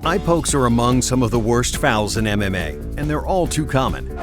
Eye pokes are among some of the worst fouls in MMA, and they're all too common. Oh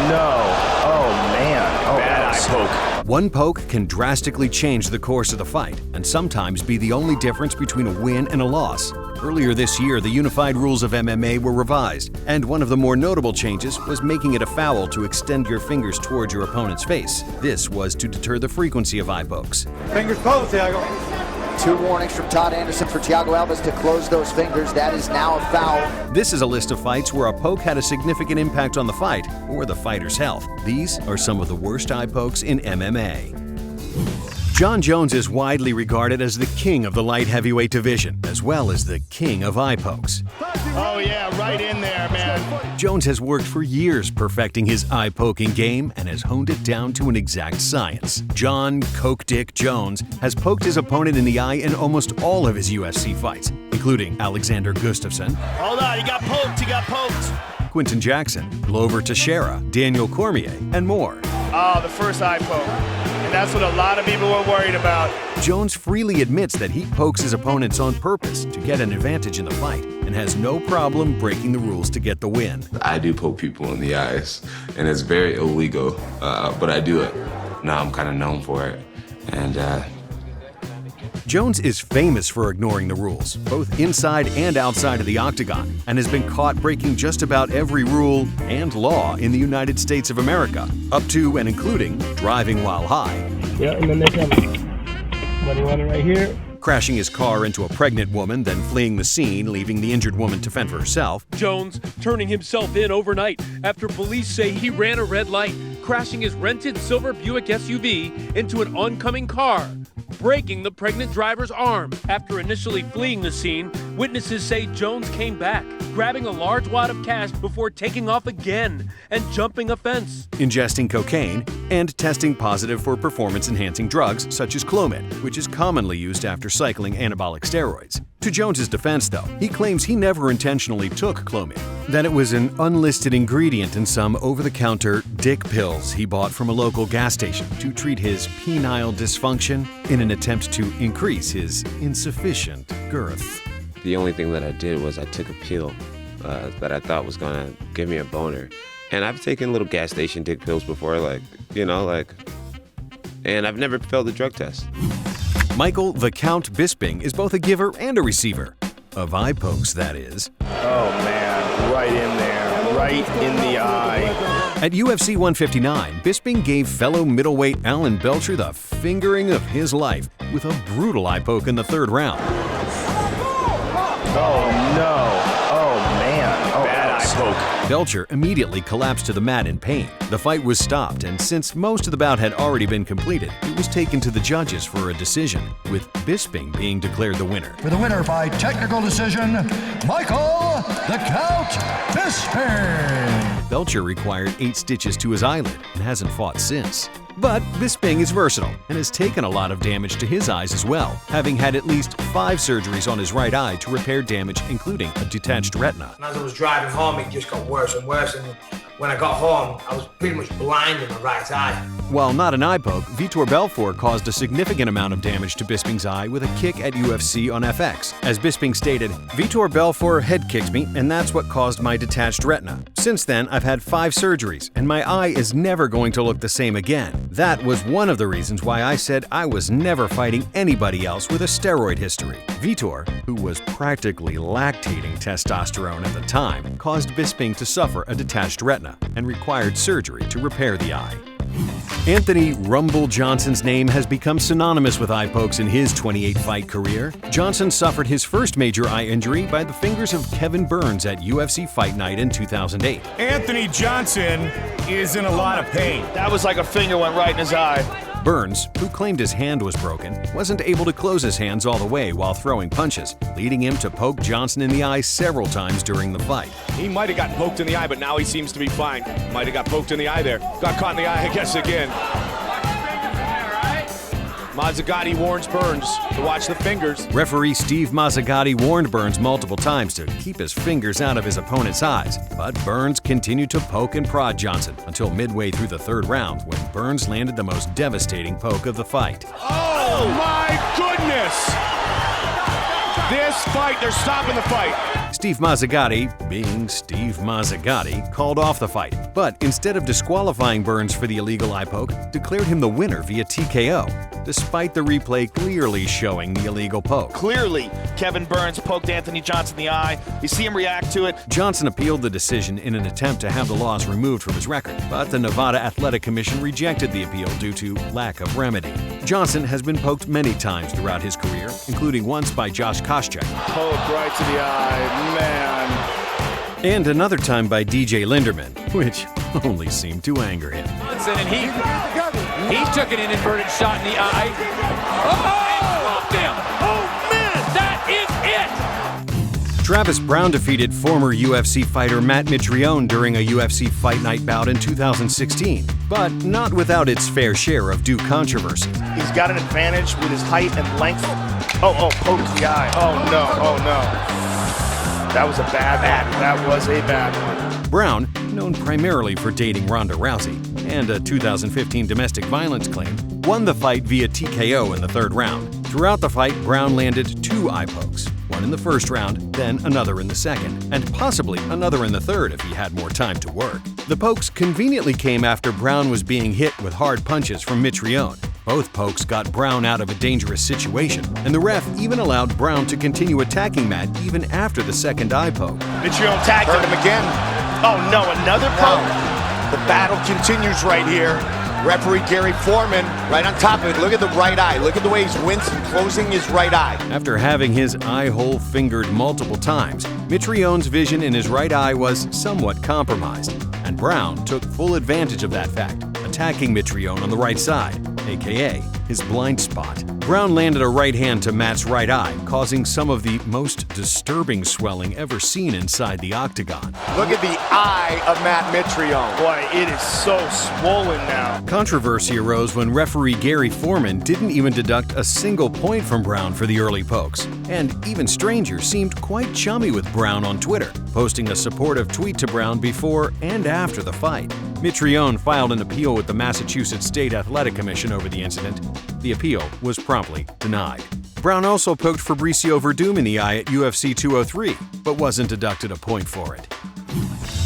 no. Oh man. Oh, bad eye poke. One poke can drastically change the course of the fight, and sometimes be the only difference between a win and a loss. Earlier this year, the unified rules of MMA were revised, and one of the more notable changes was making it a foul to extend your fingers towards your opponent's face. This was to deter the frequency of eye pokes. Fingers closed, Thiago. 2 warnings from Todd Anderson for Thiago Alves to close those fingers. That is now a foul. This is a list of fights where a poke had a significant impact on the fight or the fighter's health. These are some of the worst eye pokes in MMA. Jon Jones is widely regarded as the king of the light heavyweight division, as well as the king of eye pokes. Oh yeah, right in there, man. Jones has worked for years perfecting his eye poking game and has honed it down to an exact science. Jon Coke Dick Jones has poked his opponent in the eye in almost all of his UFC fights, including Alexander Gustafsson. Hold on, he got poked. Quinton Jackson, Glover Teixeira, Daniel Cormier, and more. Oh, the first eye poke. And that's what a lot of people were worried about. Jones freely admits that he pokes his opponents on purpose to get an advantage in the fight and has no problem breaking the rules to get the win. I do poke people in the eyes, and it's very illegal, but I do it. Now I'm kind of known for it, and Jones is famous for ignoring the rules, both inside and outside of the octagon, and has been caught breaking just about every rule and law in the United States of America, up to and including driving while high. Yeah, and then they come. Money one right here. Crashing his car into a pregnant woman, then fleeing the scene, leaving the injured woman to fend for herself. Jones turning himself in overnight after police say he ran a red light, crashing his rented silver Buick SUV into an oncoming car, breaking the pregnant driver's arm. After initially fleeing the scene, witnesses say Jones came back, grabbing a large wad of cash before taking off again and jumping a fence. Ingesting cocaine and testing positive for performance-enhancing drugs such as Clomid, which is commonly used after cycling anabolic steroids. To Jones's defense, though, he claims he never intentionally took Clomid, that it was an unlisted ingredient in some over-the-counter dick pills he bought from a local gas station to treat his penile dysfunction in an attempt to increase his insufficient girth. the only thing that I did was I took a pill that I thought was gonna give me a boner. And I've taken little gas station dick pills before, and I've never failed a drug test. Michael the Count Bisping is both a giver and a receiver. Of eye pokes, that is. Oh man, right in there, right in the eye. At UFC 159, Bisping gave fellow middleweight Alan Belcher the fingering of his life with a brutal eye poke in the third round. Oh no, oh man, oh, bad eye poke. Belcher immediately collapsed to the mat in pain. The fight was stopped, and since most of the bout had already been completed, it was taken to the judges for a decision, with Bisping being declared the winner. For the winner by technical decision, Michael the Count Bisping. Belcher required 8 stitches to his eyelid and hasn't fought since. But Bisping is versatile and has taken a lot of damage to his eyes as well, having had at least 5 surgeries on his right eye to repair damage, including a detached retina. As I was driving home, it just got worse and worse, and when I got home, I was pretty much blind in my right eye. While not an eye poke, Vitor Belfort caused a significant amount of damage to Bisping's eye with a kick at UFC on FX. As Bisping stated, Vitor Belfort head kicked me, and that's what caused my detached retina. Since then, I've had 5 surgeries, and my eye is never going to look the same again. That was one of the reasons why I said I was never fighting anybody else with a steroid history. Vitor, who was practically lactating testosterone at the time, caused Bisping to suffer a detached retina and required surgery to repair the eye. Anthony "Rumble" Johnson's name has become synonymous with eye pokes in his 28-fight career. Johnson suffered his first major eye injury by the fingers of Kevin Burns at UFC Fight Night in 2008. Anthony Johnson is in a lot of pain. That was like a finger went right in his eye. Burns, who claimed his hand was broken, wasn't able to close his hands all the way while throwing punches, leading him to poke Johnson in the eye several times during the fight. He might have gotten poked in the eye, but now he seems to be fine. Might have got poked in the eye there. Got caught in the eye, I guess, again. Mazzagatti warns Burns to watch the fingers. Referee Steve Mazzagatti warned Burns multiple times to keep his fingers out of his opponent's eyes, but Burns continued to poke and prod Johnson until midway through the third round when Burns landed the most devastating poke of the fight. Oh my goodness! This fight, they're stopping the fight. Steve Mazzagatti, being Steve Mazzagatti, called off the fight, but instead of disqualifying Burns for the illegal eye poke, declared him the winner via TKO, despite the replay clearly showing the illegal poke. Clearly, Kevin Burns poked Anthony Johnson in the eye. You see him react to it. Johnson appealed the decision in an attempt to have the loss removed from his record, but the Nevada Athletic Commission rejected the appeal due to lack of remedy. Johnson has been poked many times throughout his career, including once by Josh Koscheck. Poke right to the eye, man. And another time by DJ Linderman, which only seemed to anger him. Johnson, and he took an inverted shot in the eye. Oh! And dropped him! Oh, man! That is it! Travis Brown defeated former UFC fighter Matt Mitrione during a UFC Fight Night bout in 2016, but not without its fair share of due controversy. He's got an advantage with his height and length. Oh, poked the eye. Oh, no. That was a bad one. That was a bad one. Brown, known primarily for dating Ronda Rousey and a 2015 domestic violence claim, won the fight via TKO in the third round. Throughout the fight, Brown landed 2 eye pokes, one in the first round, then another in the second, and possibly another in the third if he had more time to work. The pokes conveniently came after Brown was being hit with hard punches from Mitrione. Both pokes got Brown out of a dangerous situation, and the ref even allowed Brown to continue attacking Matt even after the second eye poke. Mitrione tagged him again. Oh no, another poke. The battle continues right here. Referee Gary Foreman right on top of it. Look at the right eye. Look at the way he's wincing, closing his right eye. After having his eye hole fingered multiple times, Mitrione's vision in his right eye was somewhat compromised, and Brown took full advantage of that fact, attacking Mitrione on the right side, aka his blind spot. Brown landed a right hand to Matt's right eye, causing some of the most disturbing swelling ever seen inside the octagon. Look at the eye of Matt Mitrione. Boy, it is so swollen now. Controversy arose when referee Gary Foreman didn't even deduct a single point from Brown for the early pokes. And even strangers seemed quite chummy with Brown on Twitter, posting a supportive tweet to Brown before and after the fight. Mitrione filed an appeal with the Massachusetts State Athletic Commission over the incident. The appeal was promptly denied. Brown also poked Fabricio Verdum in the eye at UFC 203, but wasn't deducted a point for it.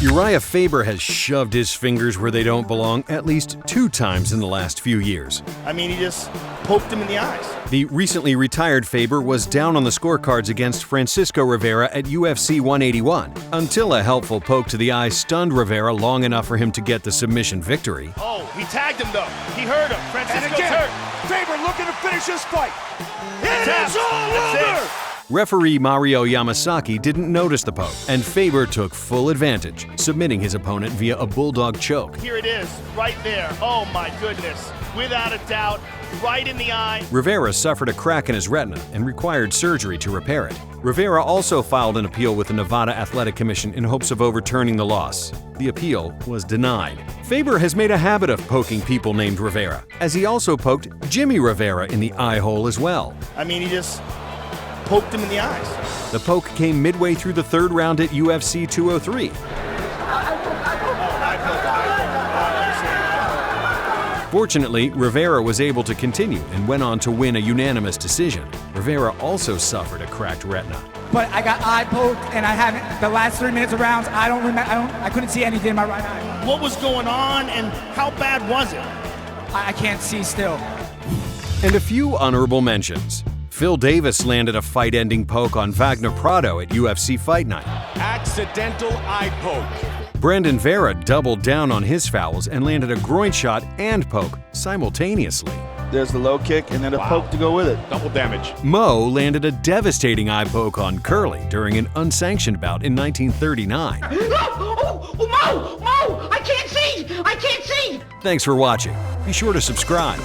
Uriah Faber has shoved his fingers where they don't belong at least 2 times in the last few years. I mean, he just poked him in the eyes. The recently retired Faber was down on the scorecards against Francisco Rivera at UFC 181, until a helpful poke to the eye stunned Rivera long enough for him to get the submission victory. Oh, he tagged him though. He hurt him. Francisco's hurt. Faber looking to finish this fight. It is all over! Referee Mario Yamasaki didn't notice the poke, and Faber took full advantage, submitting his opponent via a bulldog choke. Here it is, right there. Oh my goodness. Without a doubt, right in the eye. Rivera suffered a crack in his retina and required surgery to repair it. Rivera also filed an appeal with the Nevada Athletic Commission in hopes of overturning the loss. The appeal was denied. Faber has made a habit of poking people named Rivera, as he also poked Jimmy Rivera in the eye hole as well. I mean, he just poked him in the eyes. The poke came midway through the third round at UFC 203. Fortunately, Rivera was able to continue and went on to win a unanimous decision. Rivera also suffered a cracked retina. But I got eye poked, and I haven't. The last 3 minutes of rounds, I couldn't see anything in my right eye. What was going on, and how bad was it? I can't see still. And a few honorable mentions. Phil Davis landed a fight-ending poke on Wagner Prado at UFC Fight Night. Accidental eye poke. Brandon Vera doubled down on his fouls and landed a groin shot and poke simultaneously. There's the low kick and then a poke to go with it. Double damage. Mo landed a devastating eye poke on Curly during an unsanctioned bout in 1939. Mo! I can't see! Thanks for watching. Be sure to subscribe.